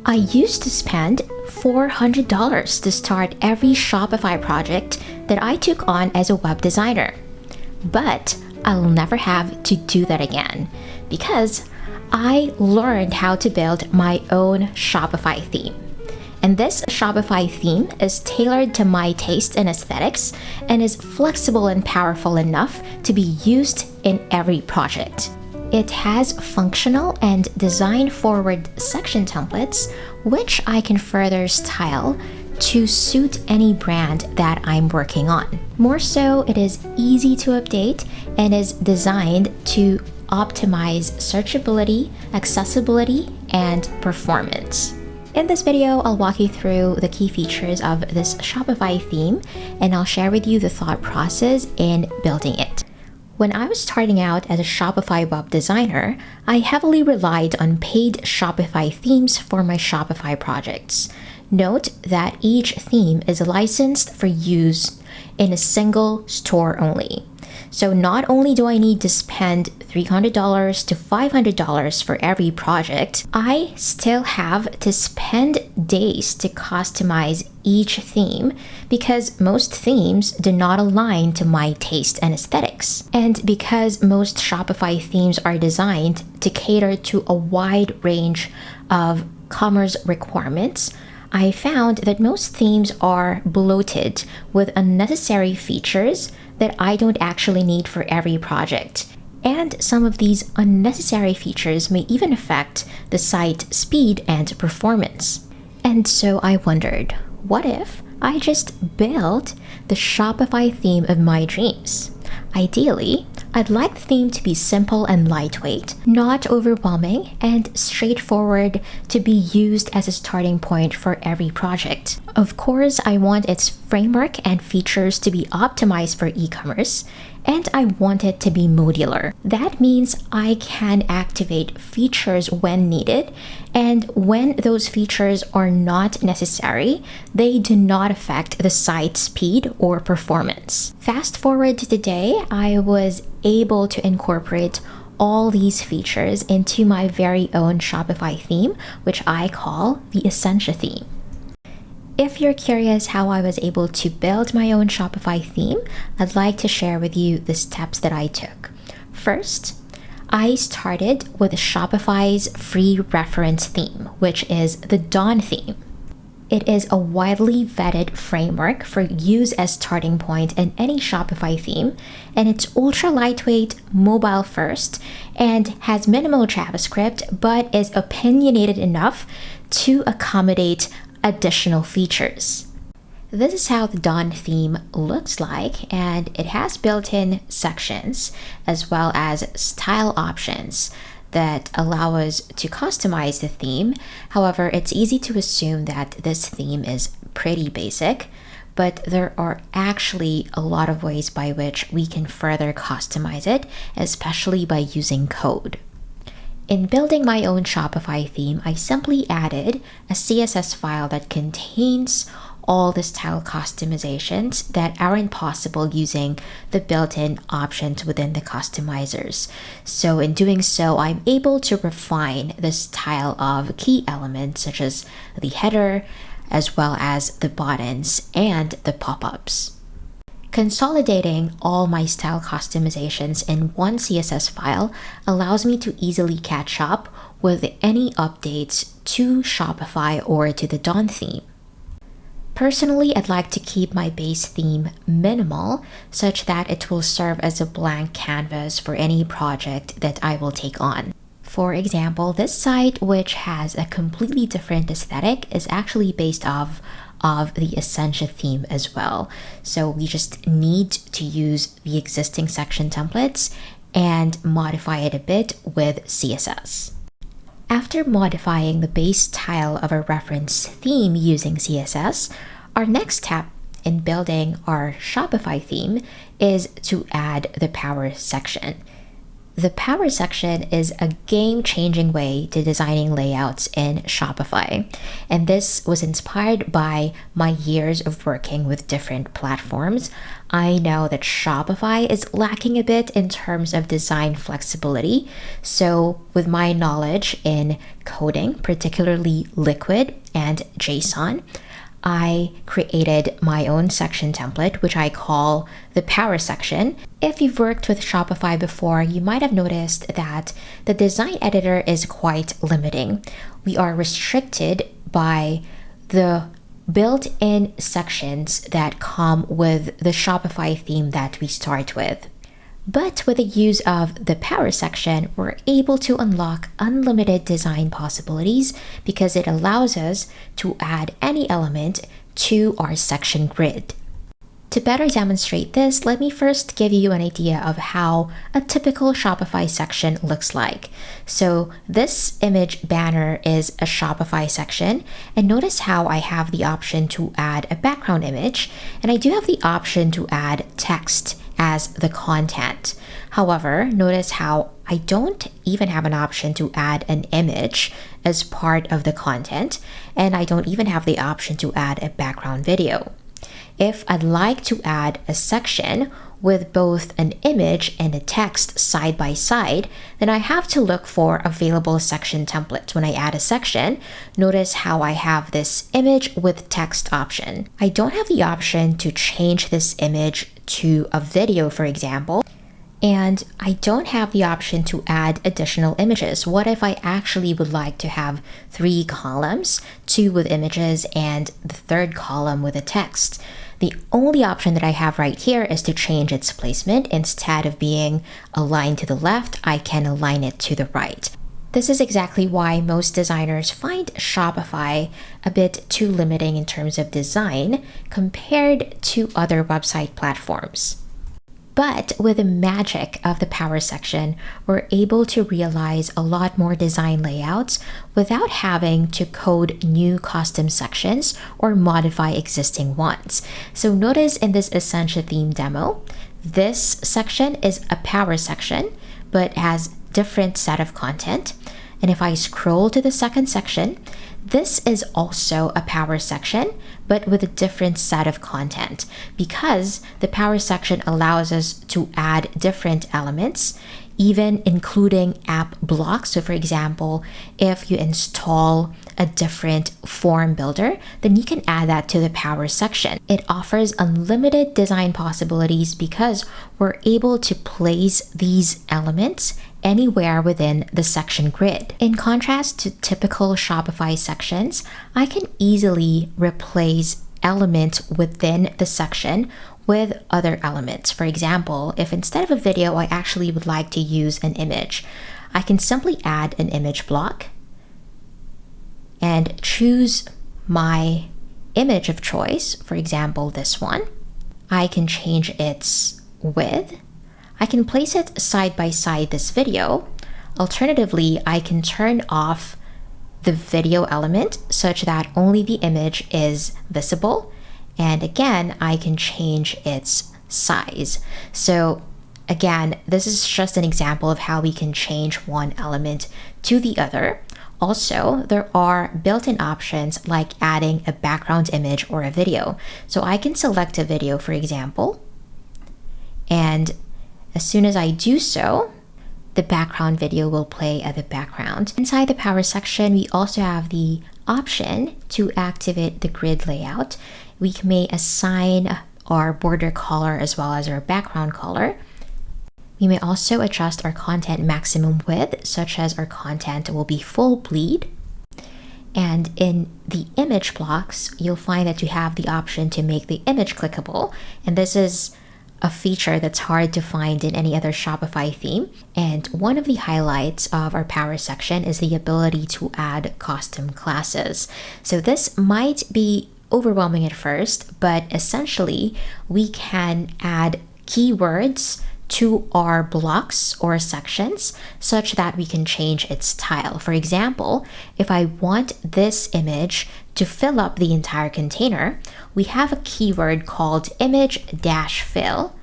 I used to spend $400 to start every Shopify project that I took on as a web designer. But I'll never have to do that again because I learned how to build my own Shopify theme. And this Shopify theme is tailored to my taste and aesthetics and is flexible and powerful enough to be used in every project. It has functional and design-forward section templates, which I can further style to suit any brand that I'm working on. More so, it is easy to update and is designed to optimize searchability, accessibility, and performance. In this video, I'll walk you through the key features of this Shopify theme, and I'll share with you the thought process in building it. When I was starting out as a Shopify web designer, I heavily relied on paid Shopify themes for my Shopify projects. Note that each theme is licensed for use in a single store only. So not only do I need to spend $300 to $500 for every project, I still have to spend days to customize each theme because most themes do not align to my taste and aesthetics. And because most Shopify themes are designed to cater to a wide range of commerce requirements, I found that most themes are bloated with unnecessary features that I don't actually need for every project. And some of these unnecessary features may even affect the site speed and performance. And so I wondered, what if I just built the Shopify theme of my dreams? Ideally, I'd like the theme to be simple and lightweight, not overwhelming, and straightforward to be used as a starting point for every project. Of course, I want its framework and features to be optimized for e-commerce, and I want it to be modular. That means I can activate features when needed, and when those features are not necessary, they do not affect the site speed or performance. Fast forward to today, I was able to incorporate all these features into my very own Shopify theme, which I call the Esencia Theme. If you're curious how I was able to build my own Shopify theme, I'd like to share with you the steps that I took. First, I started with Shopify's free reference theme, which is the Dawn theme. It is a widely vetted framework for use as starting point in any Shopify theme, and it's ultra lightweight, mobile first, and has minimal JavaScript, but is opinionated enough to accommodate additional features. This is how the Dawn theme looks like, and it has built-in sections as well as style options that allow us to customize the theme. However, it's easy to assume that this theme is pretty basic, but there are actually a lot of ways by which we can further customize it, especially by using code. In building my own Shopify theme, I simply added a CSS file that contains all the style customizations that aren't possible using the built-in options within the customizers. So in doing so, I'm able to refine the style of key elements such as the header, as well as the buttons and the pop-ups. Consolidating all my style customizations in one CSS file allows me to easily catch up with any updates to Shopify or to the Dawn theme. Personally, I'd like to keep my base theme minimal such that it will serve as a blank canvas for any project that I will take on. For example, this site, which has a completely different aesthetic, is actually based off of the Esencia theme as well. So we just need to use the existing section templates and modify it a bit with CSS. After modifying the base style of a reference theme using CSS, our next step in building our Shopify theme is to add the power section. The power section is a game-changing way to designing layouts in Shopify. And this was inspired by my years of working with different platforms. I know that Shopify is lacking a bit in terms of design flexibility. So with my knowledge in coding, particularly Liquid and JSON, I created my own section template, which I call the power section. If you've worked with Shopify before, you might have noticed that the design editor is quite limiting. We are restricted by the built-in sections that come with the Shopify theme that we start with. But with the use of the power section, we're able to unlock unlimited design possibilities because it allows us to add any element to our section grid. To better demonstrate this, let me first give you an idea of how a typical Shopify section looks like. So this image banner is a Shopify section, and notice how I have the option to add a background image, and I do have the option to add text as the content. However, notice how I don't even have an option to add an image as part of the content, and I don't even have the option to add a background video. If I'd like to add a section with both an image and a text side by side, then I have to look for available section templates. When I add a section, notice how I have this image with text option. I don't have the option to change this image to a video, for example, and I don't have the option to add additional images. What if I actually would like to have 3 columns, 2 with images and the third column with a text? The only option that I have right here is to change its placement. Instead of being aligned to the left, I can align it to the right. This is exactly why most designers find Shopify a bit too limiting in terms of design compared to other website platforms. But with the magic of the power section, we're able to realize a lot more design layouts without having to code new custom sections or modify existing ones. So notice in this Esencia Theme demo, this section is a power section, but has different set of content. And if I scroll to the second section, this is also a power section, but with a different set of content because the power section allows us to add different elements, even including app blocks. So for example, if you install a different form builder, then you can add that to the power section. It offers unlimited design possibilities because we're able to place these elements anywhere within the section grid. In contrast to typical Shopify sections, I can easily replace elements within the section with other elements. For example, if instead of a video, I actually would like to use an image, I can simply add an image block and choose my image of choice, for example, this one. I can change its width. I can place it side by side this video. Alternatively, I can turn off the video element such that only the image is visible. And again, I can change its size. So again, this is just an example of how we can change one element to the other. Also, there are built-in options like adding a background image or a video. So I can select a video, for example, and as soon as I do so, the background video will play at the background. Inside the power section, we also have the option to activate the grid layout. We may assign our border color as well as our background color. We may also adjust our content maximum width, such as our content will be full bleed. And in the image blocks, you'll find that you have the option to make the image clickable. And this is a feature that's hard to find in any other Shopify theme. And one of the highlights of our power section is the ability to add custom classes. So this might be overwhelming at first, but essentially we can add keywords to our blocks or sections such that we can change its style. For example, if I want this image to fill up the entire container, we have a keyword called image-fill.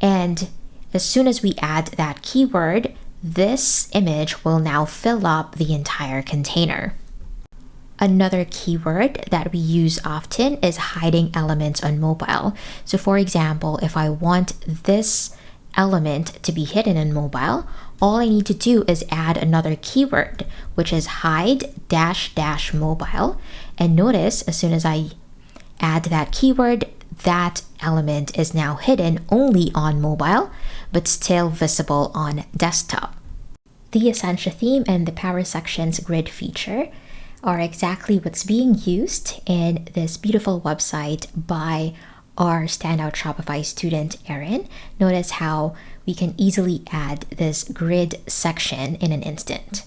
And as soon as we add that keyword, this image will now fill up the entire container. Another keyword that we use often is hiding elements on mobile. So for example, if I want this element to be hidden in mobile, all I need to do is add another keyword, which is hide -- mobile. And notice as soon as I add that keyword, that element is now hidden only on mobile, but still visible on desktop. The Esencia theme and the Power Sections grid feature are exactly what's being used in this beautiful website by our Standout Shopify student, Erin. Notice how we can easily add this grid section in an instant.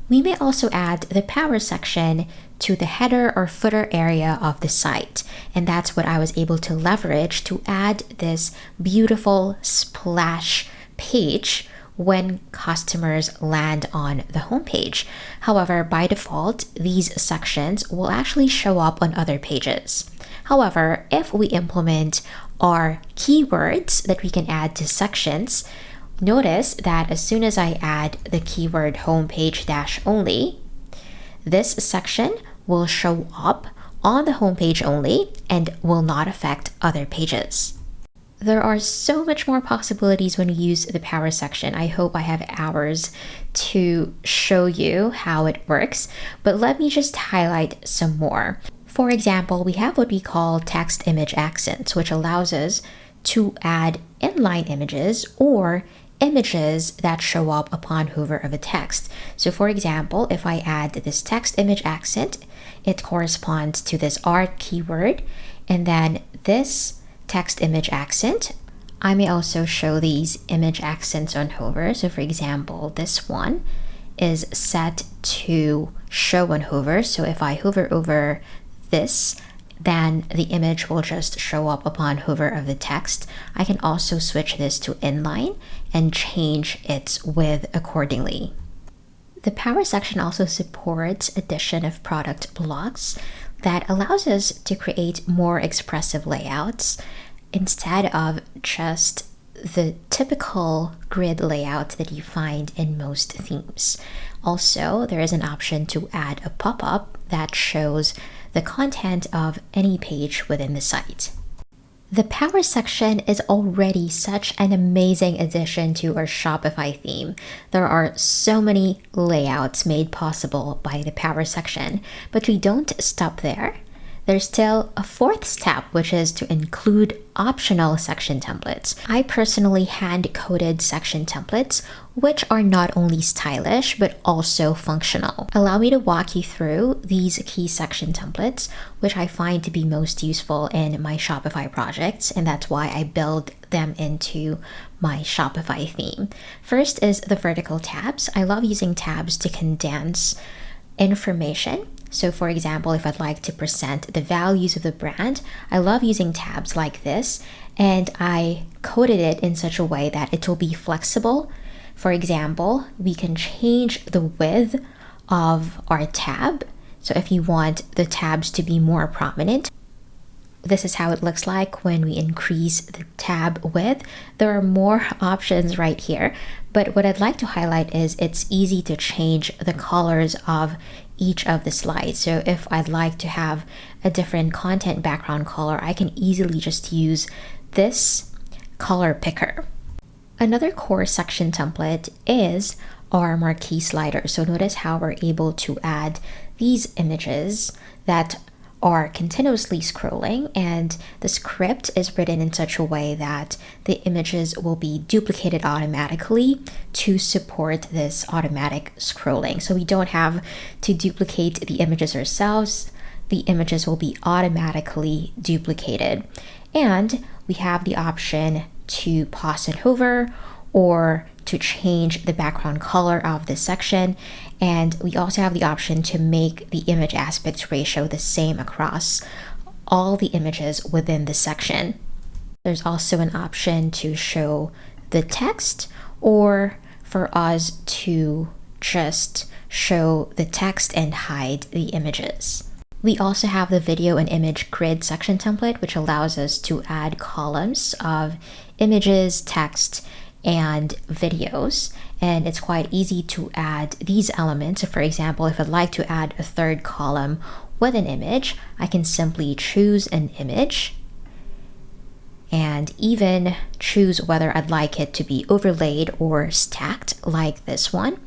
We may also add the power section to the header or footer area of the site. And that's what I was able to leverage to add this beautiful splash page when customers land on the homepage. However, by default, these sections will actually show up on other pages. However, if we implement our keywords that we can add to sections, notice that as soon as I add the keyword homepage - only, this section will show up on the homepage only and will not affect other pages. There are so much more possibilities when you use the power section. I hope I have hours to show you how it works, but let me just highlight some more. For example, we have what we call text image accents, which allows us to add inline images or images that show up upon hover of a text. So for example, if I add this text image accent, it corresponds to this art keyword, and then this text image accent. I may also show these image accents on hover. So for example, this one is set to show on hover. So if I hover over this, then the image will just show up upon hover of the text. I can also switch this to inline and change its width accordingly. The power section also supports addition of product blocks that allows us to create more expressive layouts instead of just the typical grid layout that you find in most themes. Also, there is an option to add a pop-up that shows the content of any page within the site. The power section is already such an amazing addition to our Shopify theme. There are so many layouts made possible by the power section, but we don't stop there. There's still a fourth step, which is to include optional section templates. I personally hand-coded section templates, which are not only stylish, but also functional. Allow me to walk you through these key section templates, which I find to be most useful in my Shopify projects, and that's why I build them into my Shopify theme. First is the vertical tabs. I love using tabs to condense information. So for example, if I'd like to present the values of the brand, I love using tabs like this, and I coded it in such a way that it will be flexible. For example, we can change the width of our tab. So if you want the tabs to be more prominent, this is how it looks like when we increase the tab width. There are more options right here, but what I'd like to highlight is it's easy to change the colors of each of the slides. So if I'd like to have a different content background color, I can easily just use this color picker. Another core section template is our marquee slider. So notice how we're able to add these images that are continuously scrolling, and the script is written in such a way that the images will be duplicated automatically to support this automatic scrolling. So we don't have to duplicate the images ourselves. The images will be automatically duplicated. And we have the option to pause and hover or to change the background color of this section. And we also have the option to make the image aspect ratio the same across all the images within the section. There's also an option to show the text or for us to just show the text and hide the images. We also have the video and image grid section template, which allows us to add columns of images, text, and videos, and it's quite easy to add these elements. For example, if I'd like to add a third column with an image, I can simply choose an image and even choose whether I'd like it to be overlaid or stacked like this one.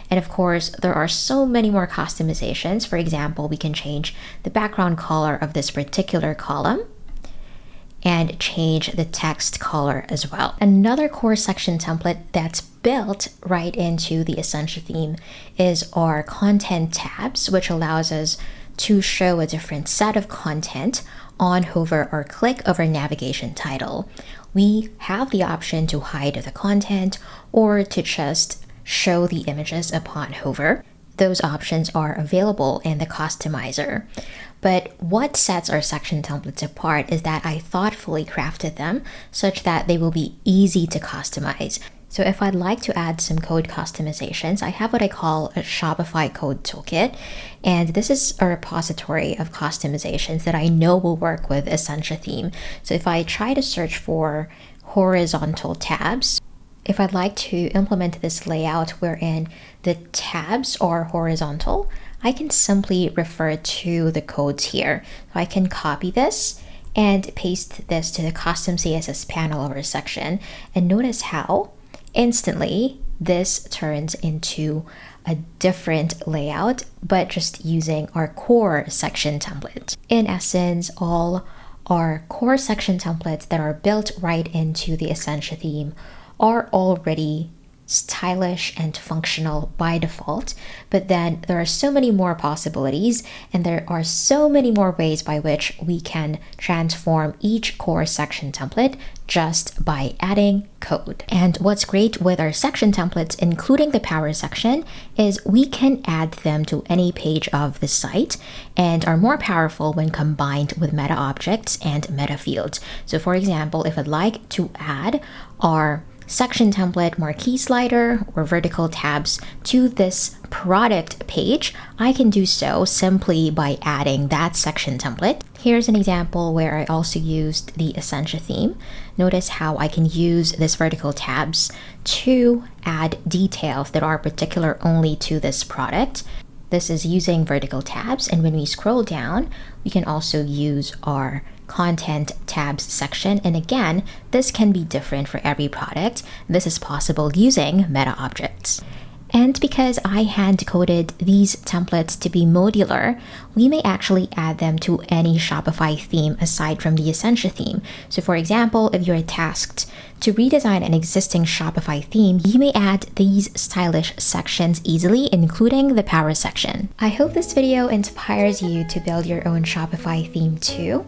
And of course, there are so many more customizations. For example, we can change the background color of this particular column and change the text color as well. Another core section template that's built right into the Esencia theme is our content tabs, which allows us to show a different set of content on hover or click of our navigation title. We have the option to hide the content or to just show the images upon hover. Those options are available in the customizer. But what sets our section templates apart is that I thoughtfully crafted them such that they will be easy to customize. So if I'd like to add some code customizations, I have what I call a Shopify code toolkit. And this is a repository of customizations that I know will work with Esencia theme. So if I try to search for horizontal tabs, if I'd like to implement this layout wherein the tabs are horizontal, I can simply refer to the codes here. So I can copy this and paste this to the custom CSS panel of our section. And notice how instantly this turns into a different layout, but just using our core section template. In essence, all our core section templates that are built right into the Esencia theme are already stylish and functional by default, but then there are so many more possibilities and there are so many more ways by which we can transform each core section template just by adding code. And what's great with our section templates, including the power section, is we can add them to any page of the site and are more powerful when combined with meta objects and meta fields. So for example, if I'd like to add our section template marquee slider or vertical tabs to this product page, I can do so simply by adding that section template. Here's an example where I also used the Esencia theme. Notice how I can use this vertical tabs to add details that are particular only to this product. This is using vertical tabs, and when we scroll down, we can also use our content tabs section. And again, this can be different for every product. This is possible using meta objects. And because I hand-coded these templates to be modular, we may actually add them to any Shopify theme aside from the Esencia theme. So for example, if you're tasked to redesign an existing Shopify theme, you may add these stylish sections easily, including the power section. I hope this video inspires you to build your own Shopify theme too.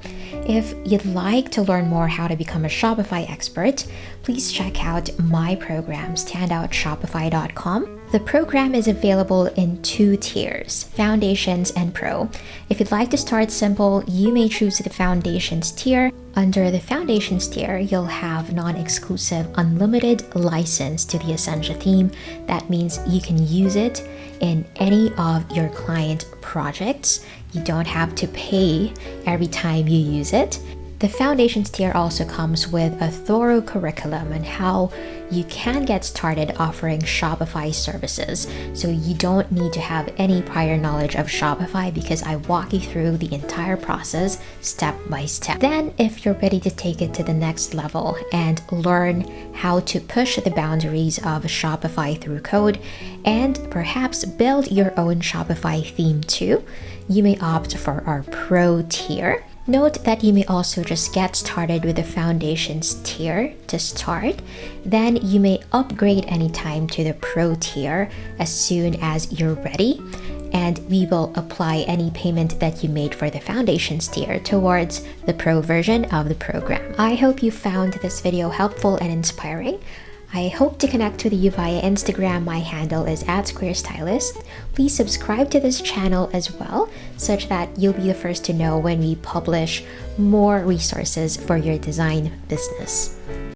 If you'd like to learn more how to become a Shopify expert, please check out my program, standoutshopify.com. The program is available in 2 tiers, Foundations and Pro. If you'd like to start simple, you may choose the Foundations tier. Under the Foundations tier, you'll have non-exclusive unlimited license to the Esencia theme. That means you can use it in any of your client projects. You don't have to pay every time you use it. The Foundations tier also comes with a thorough curriculum on how you can get started offering Shopify services. So you don't need to have any prior knowledge of Shopify because I walk you through the entire process step by step. Then, if you're ready to take it to the next level and learn how to push the boundaries of Shopify through code and perhaps build your own Shopify theme too, you may opt for our Pro tier. Note that you may also just get started with the Foundations tier to start. Then you may upgrade anytime to the Pro tier as soon as you're ready. And we will apply any payment that you made for the Foundations tier towards the Pro version of the program. I hope you found this video helpful and inspiring. I hope to connect with you via Instagram. My handle is @SquareStylist. Please subscribe to this channel as well, such that you'll be the first to know when we publish more resources for your design business.